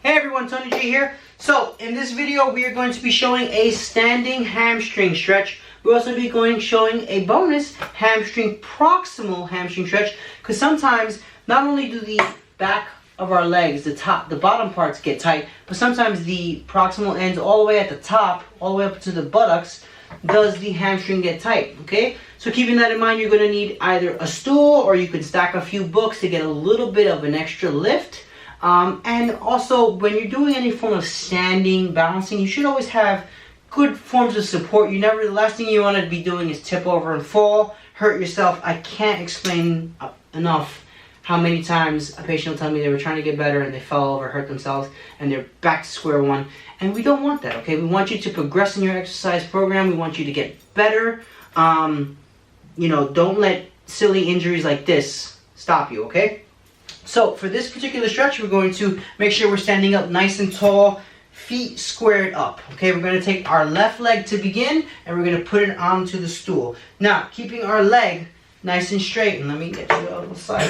Hey everyone, Tony G here. So in this video we are going to be showing a standing hamstring stretch. We'll also be showing a bonus hamstring proximal hamstring stretch, because sometimes not only do the back of our legs, the bottom parts get tight, but sometimes the proximal ends all the way at the top, all the way up to the buttocks, does the hamstring get tight, okay? So keeping that in mind, you're going to need either a stool or you could stack a few books to get a little bit of an extra lift. And also, when you're doing any form of standing, balancing, you should always have good forms of support. The last thing you want to be doing is tip over and fall, hurt yourself. I can't explain enough how many times a patient will tell me they were trying to get better and they fell over, hurt themselves, and they're back to square one. And we don't want that, okay? We want you to progress in your exercise program. We want you to get better. Don't let silly injuries like this stop you, okay? So for this particular stretch, we're going to make sure we're standing up nice and tall, feet squared up. Okay, we're going to take our left leg to begin, and we're going to put it onto the stool. Now, keeping our leg nice and straight, and let me get you on the side.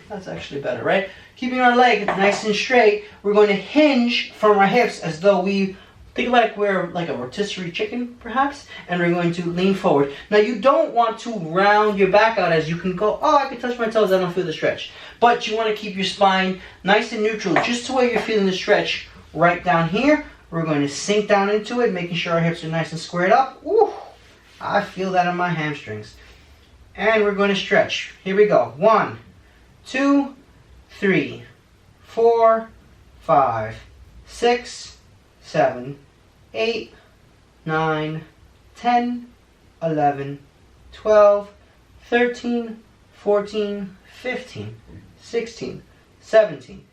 That's actually better, right? Keeping our leg nice and straight, we're going to hinge from our hips as though we think about it, we're like a rotisserie chicken, perhaps, and we're going to lean forward. Now, you don't want to round your back out as you can go, oh, I can touch my toes, I don't feel the stretch. But you want to keep your spine nice and neutral, just to where you're feeling the stretch right down here. We're going to sink down into it, making sure our hips are nice and squared up. Ooh, I feel that in my hamstrings. And we're going to stretch. Here we go. 1, 2, 3, 4, 5, 6, 7, 8, 9, 10, 11, 12, 13, 14, 15, 16, 17,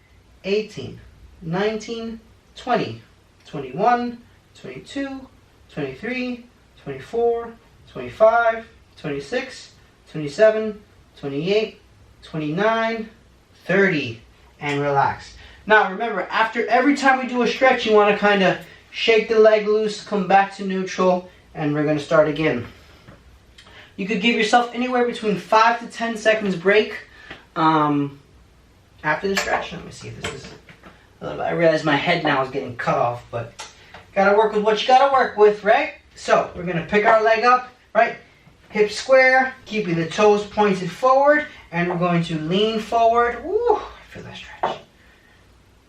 18, 19, 20, 21, 22, 23, 24, 25, 26, 27, 28, 29, 30, and relax. Now remember, after every time we do a stretch, you want to kind of shake the leg loose, come back to neutral, and we're going to start again. You could give yourself anywhere between 5 to 10 seconds break after the stretch. Let me see if this is a little bit. I realize my head now is getting cut off, but gotta work with what you gotta work with, right? So we're gonna pick our leg up, right? Hip square, keeping the toes pointed forward, and we're going to lean forward. Woo! I feel that stretch.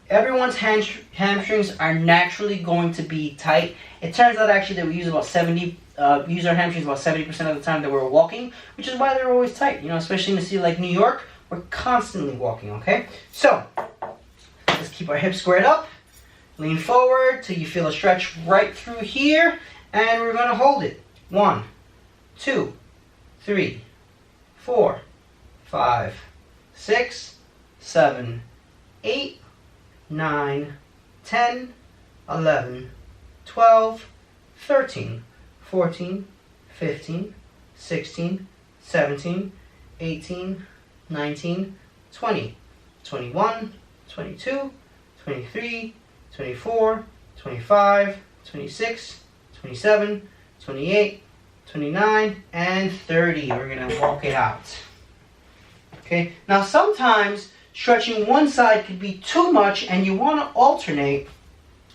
Everyone's hamstrings are naturally going to be tight. It turns out actually that we use our hamstrings about 70% of the time that we're walking, which is why they're always tight. Especially in a city like New York, we're constantly walking, okay? So, let's keep our hips squared up. Lean forward till you feel a stretch right through here, and we're going to hold it. 1, 2, 3, 4, 5, 6, 7, 8, 9, 10, 11, 12, 13, 14, 15, 16, 17, 18, 19, 20, 21, 22, 23, 24, 25, 26, 27, 28, 29, and 30. We're going to walk it out. Okay, now sometimes stretching one side could be too much and you want to alternate.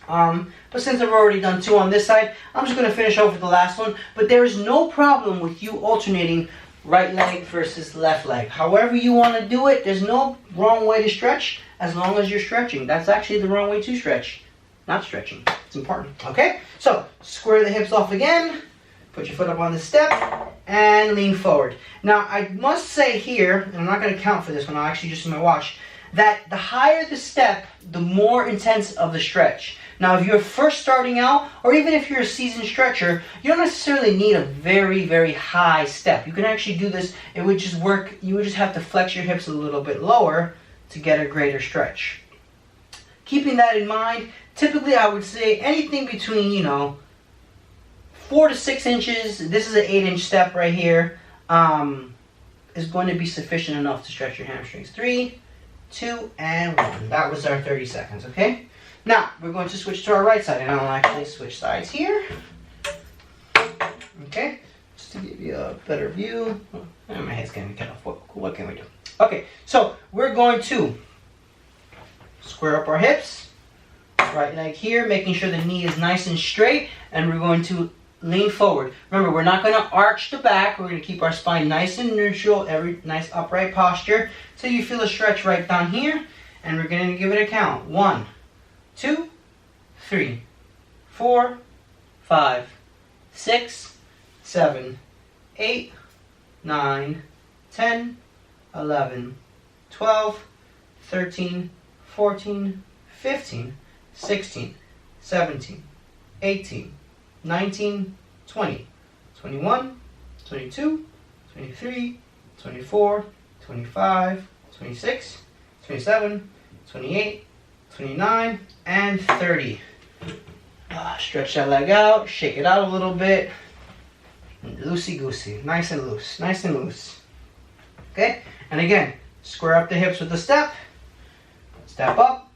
But since I've already done 2 on this side, I'm just going to finish off with the last one. But there is no problem with you alternating right leg versus left leg. However you want to do it, there's no wrong way to stretch as long as you're stretching. That's actually the wrong way to stretch. Not stretching. It's important. Okay? So, square the hips off again. Put your foot up on the step and lean forward. Now, I must say here, and I'm not going to count for this one, I'll actually just use my watch, that the higher the step, the more intense of the stretch. Now, if you're first starting out, or even if you're a seasoned stretcher, you don't necessarily need a very, very high step. You can actually do this. It would just work. You would just have to flex your hips a little bit lower to get a greater stretch. Keeping that in mind, typically I would say anything between, 4 to 6 inches. This is an 8-inch step right here. Is going to be sufficient enough to stretch your hamstrings. 3, 2, and 1. That was our 30 seconds, okay? Now, we're going to switch to our right side, and I'll actually switch sides here. Okay, just to give you a better view. Oh, my head's getting cut off. What can we do? Okay, so we're going to square up our hips, Right leg here, making sure the knee is nice and straight, and we're going to lean forward. Remember, we're not going to arch the back. We're going to keep our spine nice and neutral, every nice upright posture, till you feel a stretch right down here, and we're going to give it a count. 1, 2, 3, 4, 5, 6, 7, 8, 9, 10, 11, 12, 13, 14, 15, 16, 17, 18, 19, 20, 21, 22, 23, 24, 25, 26, 27, 28, 29, and 30. Stretch that leg out, shake it out a little bit. Loosey-goosey, nice and loose, nice and loose. Okay, and again, square up the hips with the step. Step up,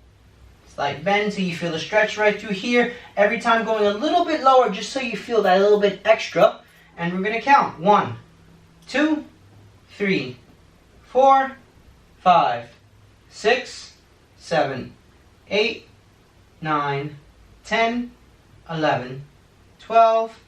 slight bend till you feel the stretch right through here. Every time going a little bit lower just so you feel that a little bit extra. And we're going to count. 1, 2, 3, 4, 5, 6, 7, 8, 9, 10, 11, 12,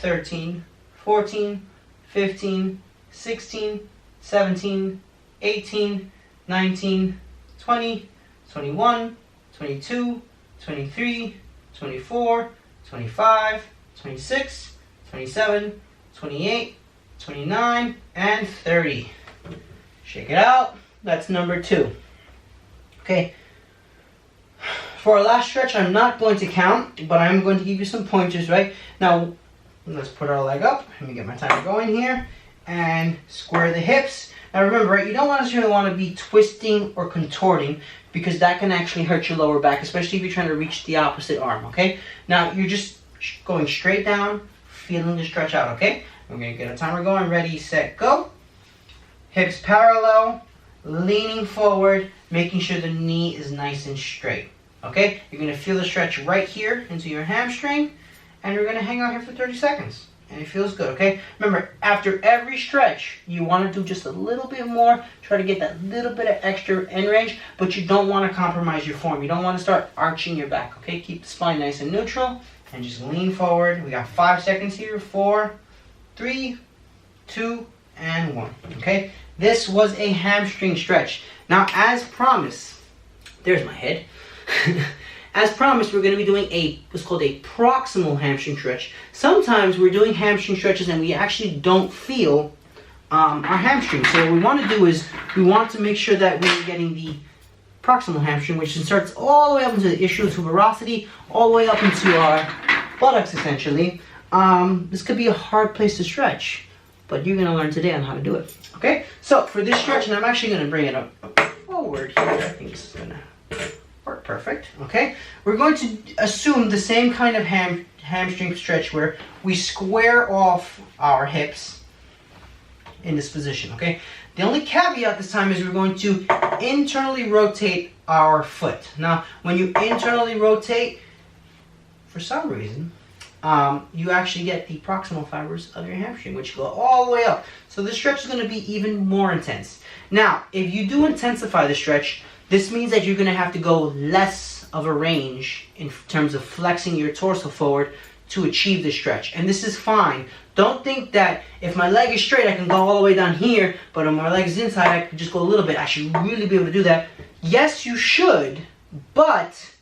13, 14, 15, 16, 17, 18, 19, 20, 21, 22, 23, 24, 25, 26, 27, 28, 29, and 30. Shake it out. That's number 2. Okay. For our last stretch, I'm not going to count, but I'm going to give you some pointers, right? Now, let's put our leg up. Let me get my timer going here. And square the hips. Now remember, right, you don't necessarily want to be twisting or contorting, because that can actually hurt your lower back, especially if you're trying to reach the opposite arm, okay? Now, you're just going straight down, feeling the stretch out, okay? We're going to get a timer going. Ready, set, go. Hips parallel, leaning forward, making sure the knee is nice and straight, okay? You're going to feel the stretch right here into your hamstring, and we're going to hang out here for 30 seconds. And it feels good, okay? Remember, after every stretch, you want to do just a little bit more. Try to get that little bit of extra end range, but you don't want to compromise your form. You don't want to start arching your back, okay? Keep the spine nice and neutral, and just lean forward. We got 5 seconds here. 4, 3, 2, and 1, okay? This was a hamstring stretch. Now, as promised, there's my head. As promised, we're going to be doing what's called a proximal hamstring stretch. Sometimes we're doing hamstring stretches and we actually don't feel our hamstring. So what we want to do is we want to make sure that we're getting the proximal hamstring, which inserts all the way up into the ischial tuberosity, all the way up into our buttocks, essentially. This could be a hard place to stretch, but you're going to learn today on how to do it. Okay? So for this stretch, and I'm actually going to bring it up forward here. I think this is going to work perfect. Okay, we're going to assume the same kind of hamstring stretch where we square off our hips in this position. Okay, the only caveat this time is we're going to internally rotate our foot. Now, when you internally rotate, for some reason, you actually get the proximal fibers of your hamstring, which go all the way up. So this stretch is going to be even more intense. Now, if you do intensify the stretch, this means that you're going to have to go less of a range in terms of flexing your torso forward to achieve the stretch. And this is fine. Don't think that if my leg is straight, I can go all the way down here, but if my leg is inside, I can just go a little bit. I should really be able to do that. Yes, you should, but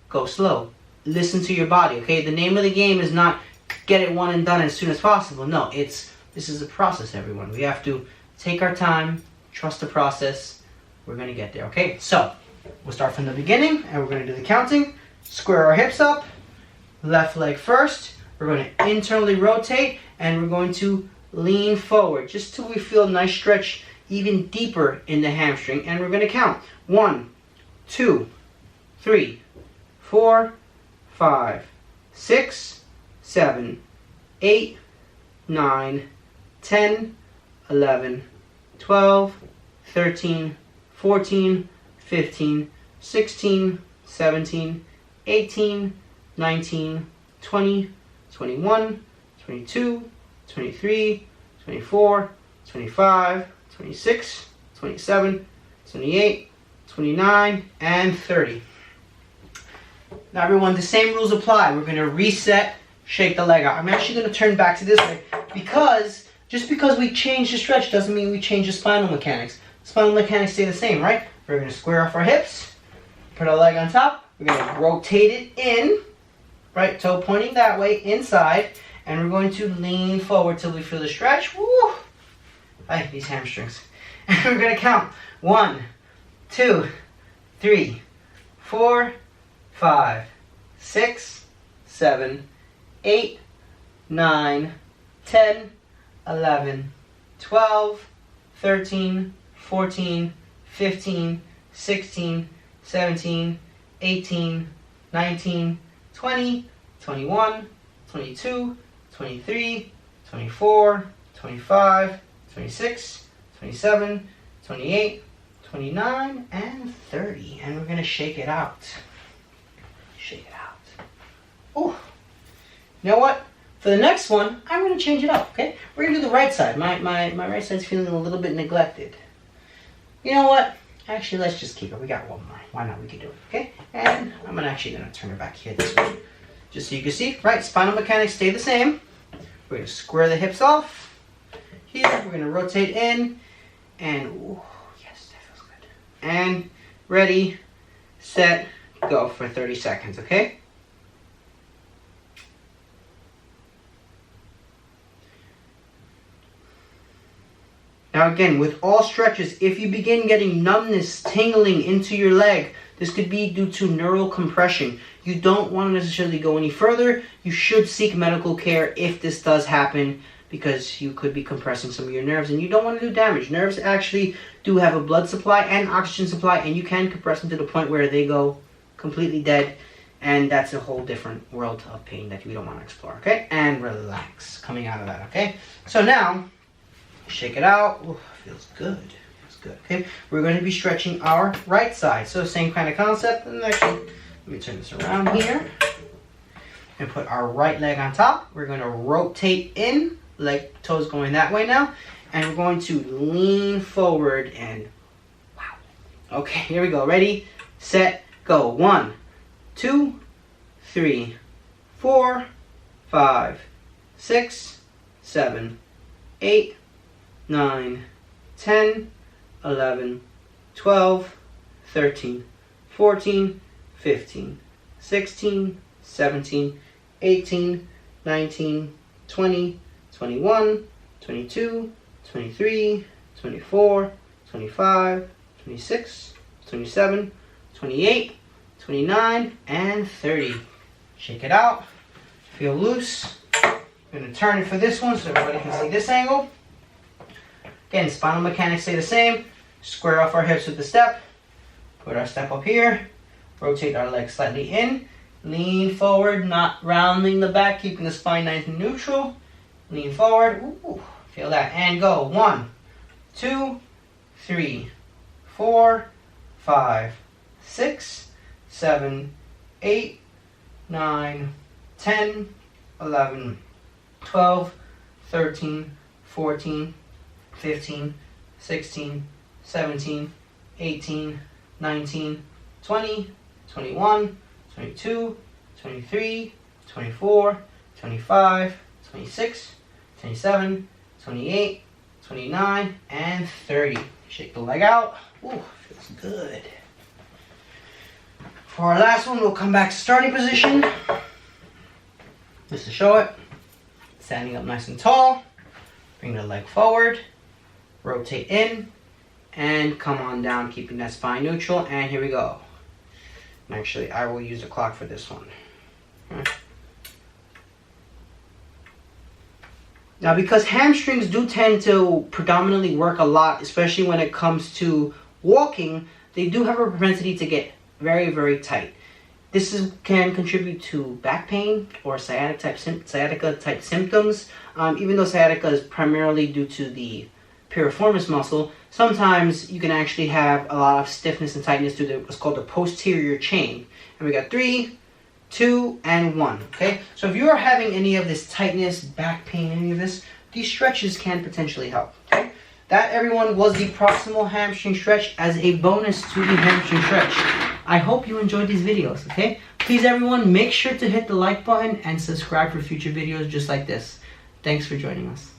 go slow. Listen to your body, okay? The name of the game is not get it one and done as soon as possible. No, this is a process, everyone. We have to take our time, trust the process. We're going to get there, okay? So, we'll start from the beginning, and we're going to do the counting. Square our hips up. Left leg first. We're going to internally rotate, and we're going to lean forward, just till we feel a nice stretch even deeper in the hamstring. And we're going to count. 1, 2, 3, 4, 5, 6, 7, 8, 9, 10, 11, 12, 13, 14, 15, 16, 17, 18, 19, 20, 21, 22, 23, 24, 25, 26, 27, 28, 29, and 30. Now everyone, the same rules apply. We're gonna reset, shake the leg out. I'm actually gonna turn back to this way because just because we change the stretch doesn't mean we change the spinal mechanics. Spinal mechanics stay the same, right? We're gonna square off our hips, put our leg on top, we're gonna rotate it in, right toe pointing that way, inside, and we're going to lean forward till we feel the stretch. Woo! Ay, these hamstrings. And we're gonna count 1, 2, 3, 4, 5, 6, 7, 8, 9, 10, 11, 12, 13, 14, 15, 16, 17, 18, 19, 20, 21, 22, 23, 24, 25, 26, 27, 28, 29, and 30. And we're going to shake it out. Shake it out. Ooh. You know what? For the next one, I'm going to change it up, okay? We're going to do the right side. My right side's feeling a little bit neglected. You know what? Actually, let's just keep it. We got one more. Why not? We can do it, okay? And I'm actually going to turn it back here this way. Just so you can see, right? Spinal mechanics stay the same. We're going to square the hips off. Here, we're going to rotate in. And, ooh, yes, that feels good. And ready, set, go for 30 seconds, okay? Now again, with all stretches, if you begin getting numbness, tingling into your leg, this could be due to neural compression. You don't want to necessarily go any further. You should seek medical care if this does happen because you could be compressing some of your nerves and you don't want to do damage. Nerves actually do have a blood supply and oxygen supply, and you can compress them to the point where they go completely dead, and that's a whole different world of pain that we don't want to explore, okay? And relax coming out of that, okay? So now, shake it out. Ooh, feels good. Feels good. Okay, we're going to be stretching our right side. So same kind of concept. And actually, let me turn this around here and put our right leg on top. We're going to rotate in, leg toes going that way now, and we're going to lean forward and wow. Okay, here we go. Ready, set, go. 1, 2, 3, 4, 5, 6, 7, 8, 9, 10, 11, 12, 13, 14, 15, 16, 17, 18, 19, 20, 21, 22, 23, 24, 25, 26, 27, 28, 29, and 30. Shake it out. Feel loose. I'm going to turn it for this one so everybody can see this angle. Again, spinal mechanics stay the same. Square off our hips with the step. Put our step up here. Rotate our legs slightly in. Lean forward, not rounding the back, keeping the spine nice and neutral. Lean forward. Ooh, feel that. And go. 1, 2, 3, 4, 5, 6, 7, 8, 9, 10, 11, 12, 13, 14, 15, 16, 17, 18, 19, 20, 21, 22, 23, 24, 25, 26, 27, 28, 29, and 30. Shake the leg out. Ooh, feels good. For our last one, we'll come back to starting position. Just to show it. Standing up nice and tall. Bring the leg forward. Rotate in. And come on down, keeping that spine neutral. And here we go. And actually, I will use the clock for this one. Okay. Now, because hamstrings do tend to predominantly work a lot, especially when it comes to walking, they do have a propensity to get very, very tight. This can contribute to back pain or sciatica type symptoms. Even though sciatica is primarily due to the piriformis muscle, sometimes you can actually have a lot of stiffness and tightness through what's called the posterior chain. And we got 3, 2, and 1. Okay, so if you are having any of this tightness, back pain, any of this, these stretches can potentially help. Okay, that, everyone, was the proximal hamstring stretch as a bonus to the hamstring stretch. I hope you enjoyed these videos. Okay, Please everyone, make sure to hit the like button and subscribe for future videos just like this. Thanks for joining us.